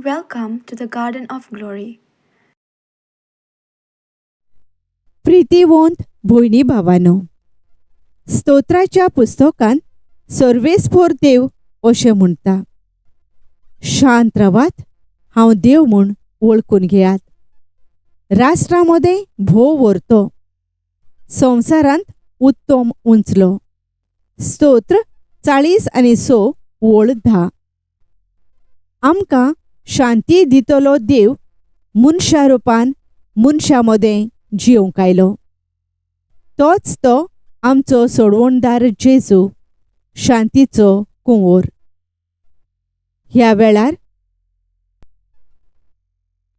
Welcome to the Garden of Glory. प्रितीवंत भयणी भावांनो, स्तोत्राच्या पुस्तकांत सर्वेस्पोर देव अशें म्हणटा, शांत रावात, हांव देव म्हूण वळखून घेयात. राष्ट्रांमदें भोव व्हरतो, संवसारांत उत्तम उंचलो. स्तोत्र 40 आनी 6 वळ 10. आमकां शांती दितलो देव मनशा रुपान मनशा मदें जिवंक आयलो. तोच तो आमचो सोडवणदार जेजू, शांतीचो कुंवर. ह्या वेळार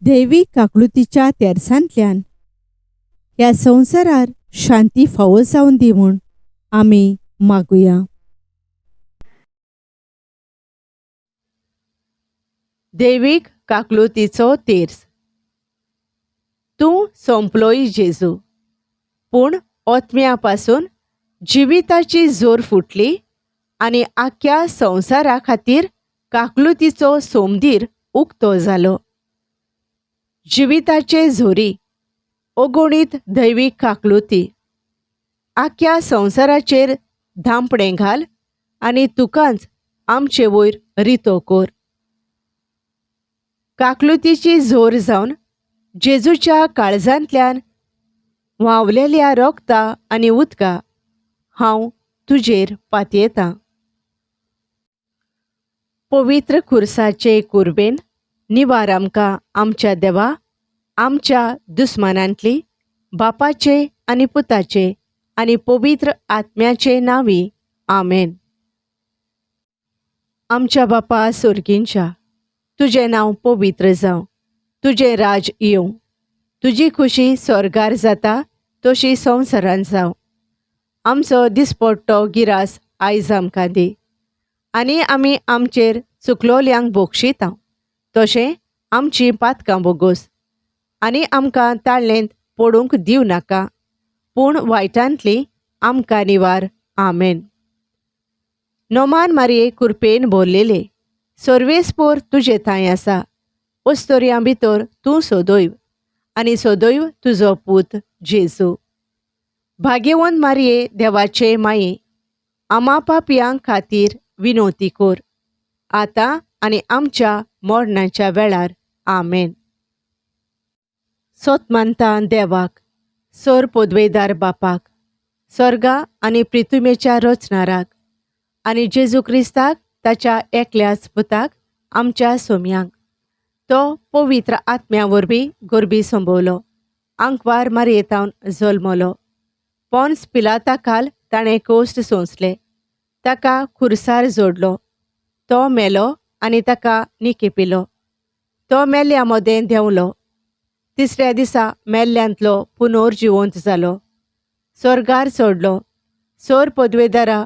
दैवीक काकलुतीच्या तेरसांतल्यान ह्या संवसारार शांती फावो जावन दी म्हूण आमी मागुया. दैवीक काकलुतीचो तेर्स. तूं सोंपलोय जेजू, पूण ओतम्या पासून जिविताची जोर फुटली आनी आख्या संवसारा खातीर काकलुतीचो सोमदीर उक्तो जालो. जिविताचे झोरी, अगणीत दैवीक काकलुती, आख्या संवसाराचेर धांपणें घाल आनी तुकांच आमचे वयर रितो कोर. काकलुतीची जोर जावन जेजूच्या काळजांतल्यान व्हांवलेल्या रोगता आनी उदका हांव तुजेर पातयेतां. पवित्र खुर्साचे कुर्बेन निवार आमकां आमच्या देवा, आमच्या दुस्मानांतली, बापाचे आनी पुताचे आनी पवित्र आत्म्याचे नांवी. आमेन. आमच्या बापा सुर्गींच्या, तुजें नांव पवित्र जावं. तुजें राज येवं. तुजी खुशी स्वर्गार जाता तशी संवसारांत जावं. आमचो दिसपट्टो गिरास आयज आमकां दी, आनी आमी आमचेर चुकलोल्यांक बोगशितां तशें आमचीं पातकां बोगोस. आनी आमकां ताळणेंत पडूंक दिवं नाका, पूण वायटांतली आमकां निवार. आमेन. नोमान मारये कुरपेन भरलेले, सर्वेस्पोर तुजें थंय आसा. ओस्तोरयां भितर तूं सोदोयव, आनी सोदोयव तुजो पूत जेजू. भाग्यवंत मारये देवाचे माये, आमा पापयांक खातीर विनोती कोर, आतां आनी आमच्या मोडणाच्या वेळार. आमेन. सोतमानता देवाक, सोर पोदवेदार बापाक, स्वर्गा आनी पृथ्वीच्या रचणाराक, आनी जेजू क्रिस्ताक ताच्या एकल्याच पुताक आमच्या सोम्यांक, तो पवित्र आत्म्या वरवीं गोरबी संभोवलो, आंकवार मारयेतावन जल्मलो. पोन्स पिलाता खाल ताणें कोश्ट सोंसले, ताका खुर्सार जोडलो. तो मेलो आनी ताका निकेपिलो. तो मेल्ल्या मदें देंवलो. तिसऱ्या दिसा मेल्ल्यांतलो पुनर्जिवंत जालो. स्वर्गार चडलो. सोर पदवेदारा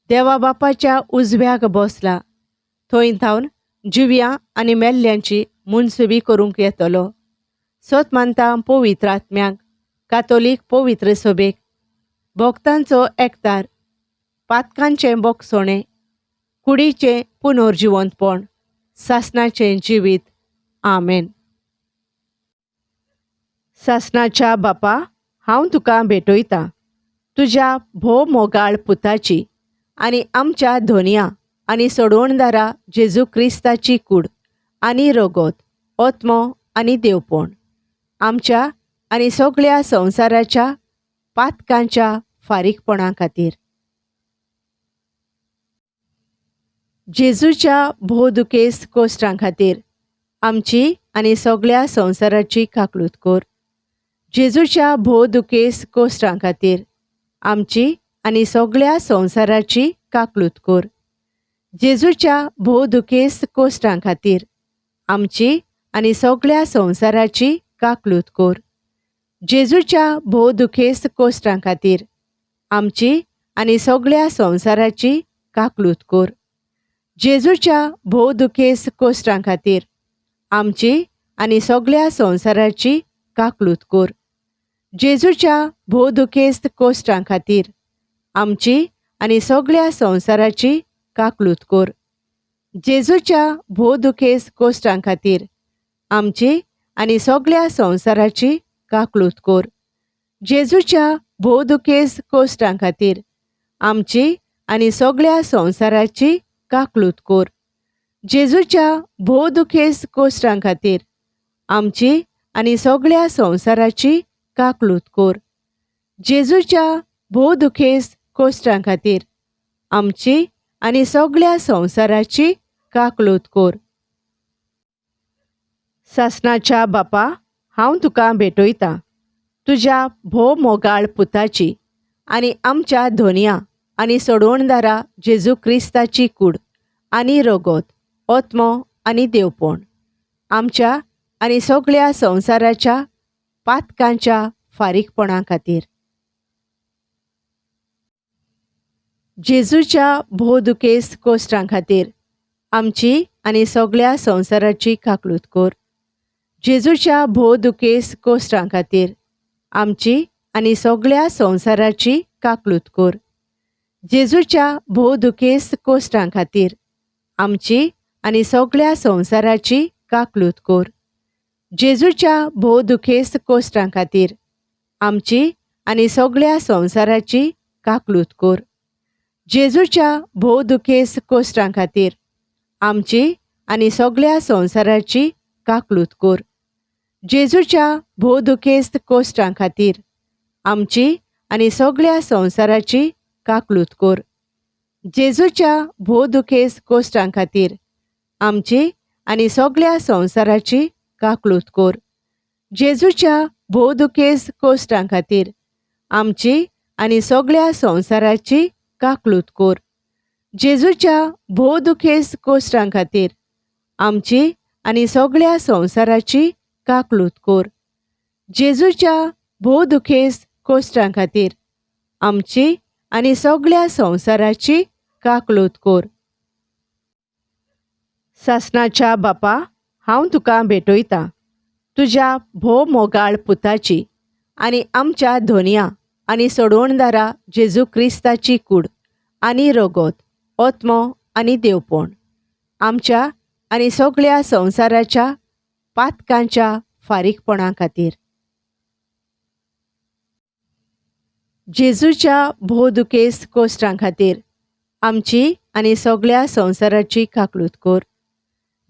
देवा बापाच्या उजव्याक बसला. थंय थावन जिव्यां आनी मेल्ल्यांची मुनसुबी करूंक येतलो. सोतमानता पवित्र आत्म्यांक, कातोलीक पवित्र सभेक, भक्तांचो एकतार, पातकांचें बोगसोणें, कुडीचें पुनर्जिवंतपण, सासणाचें जिवीत. आमेन. सासणाच्या बापा, हांव तुका भेटयतां तुज्या भोव मोगाळ पुताची आनी आमच्या धोनया आनी सोडवणदारा जेजू क्रिस्ताची कूड आनी रगत, ओत्मो आनी देवपण, आमच्या आनी सगळ्या संवसाराच्या पातकांच्या फारीकपणा खातीर. जेजूच्या भोवदुखेस्त कोश्टां खातीर आमची आनी सगळ्या संवसाराची काकलूत कोर. जेजूच्या भोवदुखेस्त कोश्टां खातीर आमची आनी सगळ्या संवसाराची काकलूत कोर. जेजूच्या भोवदुखेस्त कोश्टां खातीर आमची आनी सगळ्या संवसाराची काकलूत कोर. जेजूच्या भोवदुखेस्त कोश्टां खातीर आमची आनी सगळ्या संवसाराची काकलूत कोर. जेजूच्या भोवदुखेस्त कोश्टां खातीर आमची आनी सगळ्या संवसाराची काकलूत कोर. जेजूच्या भोवदुखेस्त कोश्टां खातीर आमची आनी सगळ्या संवसाराची काकलूत कोर. जेजूच्या भोवदुखेस्त कोश्टां खातीर आमची आनी सगळ्या संवसाराची काकलूत कोर. जेजूच्या भोवदुखेस्त कोश्टां खातीर आमची आनी सगळ्या संवसाराची काकलूत कोर. जेजूच्या भोवदुखेस्त कोश्टां खातीर आमची आनी सगळ्या संवसाराची काकलूत कोर. जेजूच्या भोवदुखेस्त कोश्टां खातीर आमची आनी सगळ्या संवसाराची काकलूत कोर. सासणाच्या बापा, हांव तुका भेटयतां तुज्या भोव मोगाळ पुताची आनी आमच्या धोनया आनी सोडवणदारा जेजू क्रिस्ताची कूड आनी रगत, ओत्मो आनी देवपण आमच्या आनी सगळ्या संवसाराच्या पातकांच्या फारीकपणा खातीर. जेजूच्या भोवदुखेस्त कोश्टां खातीर आमची आनी सगळ्या संवसाराची काकलूत कोर. जेजूच्या भोवदुखेस्त कोश्टां खातीर आमची आनी सगळ्या संवसाराची काकलूत कोर. जेजूच्या भोवदुखेस्त कोश्टां खातीर आमची आनी सगळ्या संवसाराची काकलूत कोर. जेजूच्या भोवदुखेस्त कोश्टां खातीर आमची आनी सगळ्या संवसाराची काकलूत कोर. जेजूच्या भोवदुखेस्त कोश्टां खातीर आमची आनी सगळ्या संवसाराची काकलूत कोर. जेजूच्या भोवदुखेस्त कोश्टां खातीर आमची आनी सगळ्या संवसाराची काकलूत कोर. जेजूच्या भोवदुखेस्त कोश्टां खातीर आमची आनी सगळ्या संवसाराची काकलूत कोर. जेजूच्या भोवदुखेस्त कोश्टां खातीर आमची आनी सगळ्या संवसाराची काकलूत कोर. जेजूच्या भोवदुखेस्त कोश्टां खातीर आमची आनी सगळ्या संवसाराची काकलूत कोर. जेजूच्या भोवदुखेस्त कोश्टां खातीर आमची आनी सगळ्या संवसाराची काकलूत कोर. सासणाच्या बापा, हांव तुका भेटयतां तुज्या भोव मोगाळ पुताची आनी आमच्या धोनया आनी सोडवणदारा जेजू क्रिस्ताची कूड आनी रगत, ओत्मो आनी देवपण आमच्या आनी सगळ्या संवसाराच्या पातकांच्या फारीकपणा खातीर. जेजूच्या भोवदुखेस्त कोश्टां खातीर आमची आनी सगळ्या संवसाराची काकलूत कोर.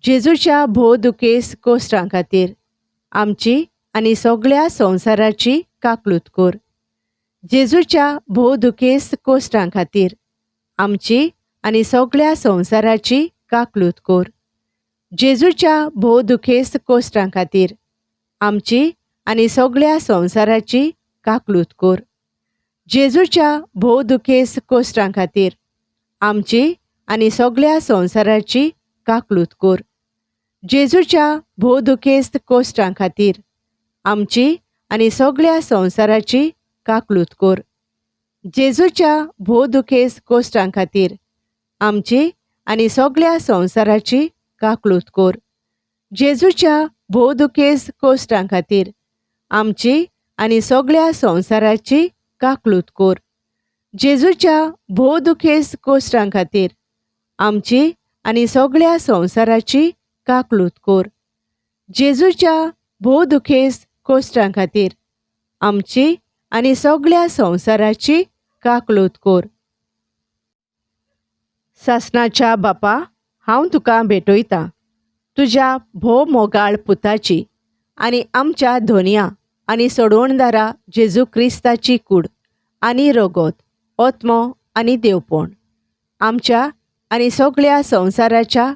जेजूच्या भोवदुखेस्त कोश्टां खातीर आमची आनी सगळ्या संवसाराची काकलूत कोर. जेजूच्या भोवदुखेस्त कोश्टां खातीर आमची आनी सगळ्या संवसाराची काकलूत कोर. जेजूच्या भोवदुखेस्त कोश्टां खातीर आमची आनी सगळ्या संवसाराची काकलूत कोर. जेजूच्या भोवदुखेस्त कोश्टां खातीर आमची आनी सगळ्या संवसाराची काकलूत कोर. जेजूच्या भोवदुखेस्त कोश्टां खातीर आमची आनी सगळ्या संवसाराची काकलूत कोर. जेजूच्या भोवदुखेस्त कोश्टां खातीर आमची आनी सगळ्या संवसाराची काकलूत कोर. जेजूच्या भोवदुखेस्त कोश्टां खातीर आमची आनी सगळ्या संवसाराची काकलूत कोर. जेजूच्या भोवदुखेस्त कोश्टां खातीर आमची आनी सगळ्या संवसाराची काकलूत कोर. जेजूच्या भोवदुखेस्त कोश्टां खातीर आमची आनी सगळ्या संवसाराची काकलूत कोर. सासणाच्या बापा, हांव तुका भेटयतां तुज्या भोव मोगाळ पुताची आनी आमच्या धोनया आनी सोडवणदारा जेजू क्रिस्ताची कूड आनी रगत, ओत्मो आनी देवपण आमच्या आनी सगळ्या संवसाराच्या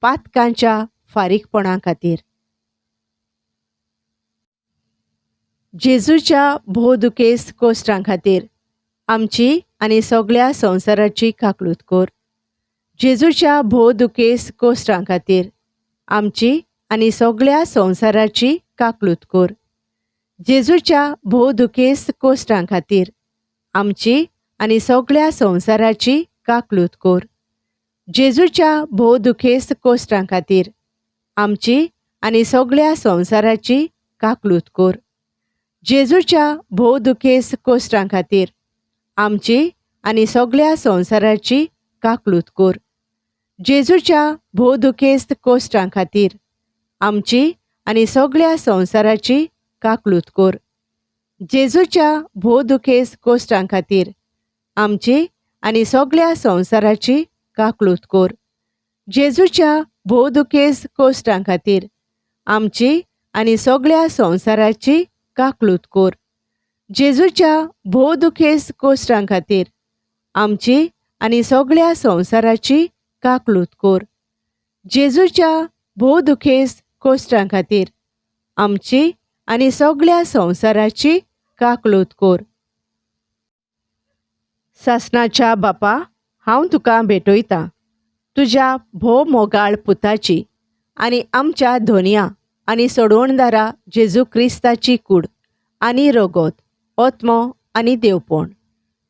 पातकांच्या फारीकपणा खातीर. जेजूच्या भोवदुखेस्त कोश्टां खातीर आमची आनी सगळ्या संवसाराची काकलूत कोर. जेजूच्या भोवदुखेस्त कोश्टां खातीर आमची आनी सगळ्या संवसाराची काकलूत कोर. जेजूच्या भोवदुखेस्त कोश्टां खातीर आमची आनी सगळ्या संवसाराची काकलूत कोर. जेजूच्या भोवदुखेस्त कोश्टां खातीर आमची आनी सगळ्या संवसाराची काकलूत कोर. जेजूच्या भोवदुखेस्त कोश्टां खातीर आमची आनी सगळ्या संवसाराची काकलूत कोर. जेजूच्या भोवदुखेस्त कोश्टां खातीर आमची आनी सगळ्या संवसाराची काकलूत कोर. जेजूच्या भोवदुखेस्त कोश्टां खातीर आमची आनी सगळ्या संवसाराची काकलूत कोर. जेजूच्या भोवदुखेस्त कोश्टां खातीर आमची आनी सगळ्या संवसाराची काकलूत कोर. जेजूच्या भोवदुखेस्त कोश्टां खातीर आमची आनी सगळ्या संवसाराची काकलूत कोर. जेजूच्या भोवदुखेस्त कोश्टां खातीर आमची आनी सगळ्या संवसाराची काकलूत कोर. सासणाच्या बापा, हांव तुका भेटयतां तुज्या भोव मोगाळ पुताची आनी आमच्या धोनया आनी सोडवणदारा जेजू क्रिस्ताची कूड आनी रगत, ओत्मो आनी देवपण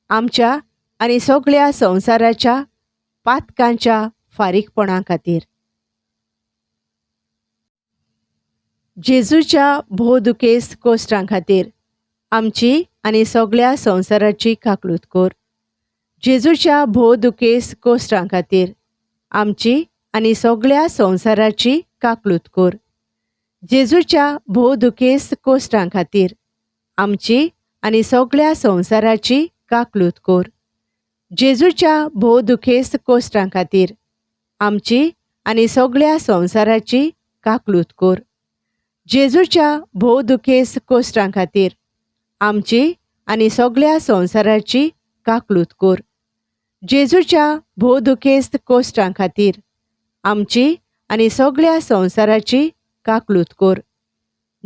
आमच्या आनी सगळ्या संवसाराच्या पातकांच्या फारीकपणा खातीर. जेजूच्या भोवदुखेस्त कोश्टां खातीर आमची आनी सगळ्या संवसाराची काकलूत कोर. जेजूच्या भोवदुखेस्त कोश्टां खातीर आमची आनी सगळ्या संवसाराची काकलूत कोर. जेजूच्या भोवदुखेस्त कोश्टां खातीर आमची आनी सगळ्या संवसाराची काकलूत कोर. जेजूच्या भोवदुखेस्त कोश्टां खातीर आमची आनी सगळ्या संवसाराची काकलूत कोर. जेजूच्या भोवदुखेस्त कोश्टां खातीर आमची आनी सगळ्या संवसाराची काकलूत कोर. जेजूच्या भोवदुखेस्त कोश्टां खातीर आमची आनी सगळ्या संवसाराची काकलूत कोर.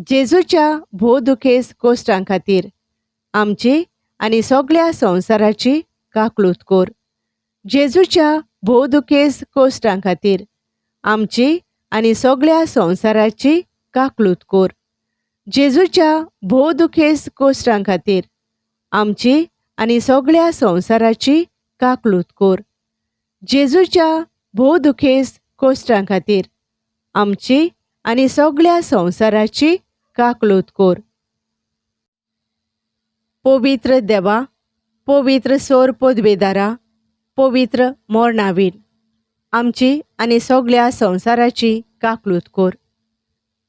जेजूच्या भोवदुखेस्त कोश्टां खातीर आमची आनी सगळ्या संवसाराची काकलूत कोर. जेजूच्या भोवदुखेस्त कोश्टां खातीर आमची आनी सगळ्या संवसाराची काकलूत कोर. जेजूच्या भोवदुखेस्त कोश्टां खातीर आमची आनी सगळ्या संवसाराची काकलूत कोर. जेजूच्या भोवदुखेस्त कोश्टां खातीर आमची आनी सगळ्या संवसाराची काकलूत कोर. पवित्र देवा, पवित्र सोर पदवेदारा, पवित्र मोरनावीन आमची आनी सगळ्या संवसाराची काकलूत कोर.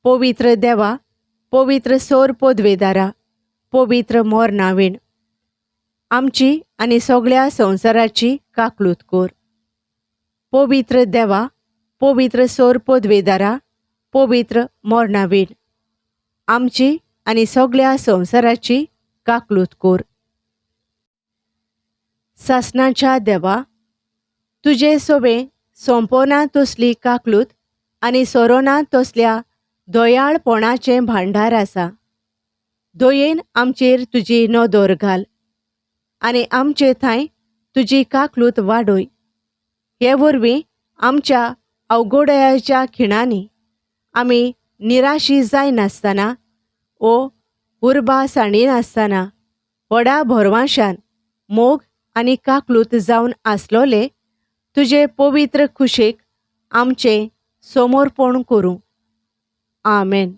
पवित्र देवा, पवित्र सोर पदवेदारा, पवित्र मोरनावीन आमची आनी सगळ्या संवसाराची काकलूत कोर. पवित्र देवा, पवित्र सोर पदवेदारा, पवित्र मोरनावीन आमची आनी सगळ्या संवसाराची काकलूत कोर. सासणाच्या देवा, तुजे सोबे सोंपोना तसली काकलूत आनी सोरोना तसल्या दोयाळपणाचें भांडार आसा. दयेन आमचेर तुजी नदर घाल आनी आमचे थंय तुजी काकलूत वाडय. हे वरवीं आमच्या अवघडयाच्या खिणांनी आमी निराशी जायनासतना ओ उर्बा साणीनासतना व्हडा भरवशान मोग आनी काकलूत जावन आसलोले तुजे पवित्र खुशेक आमचें समर्पण करूं. आमेन.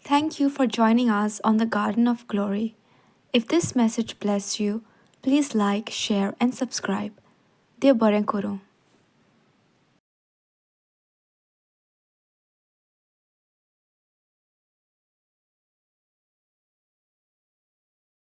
Thank you for joining us on the Garden of Glory. If this message blessed you, please like, share, and subscribe. Dear Baren Koro.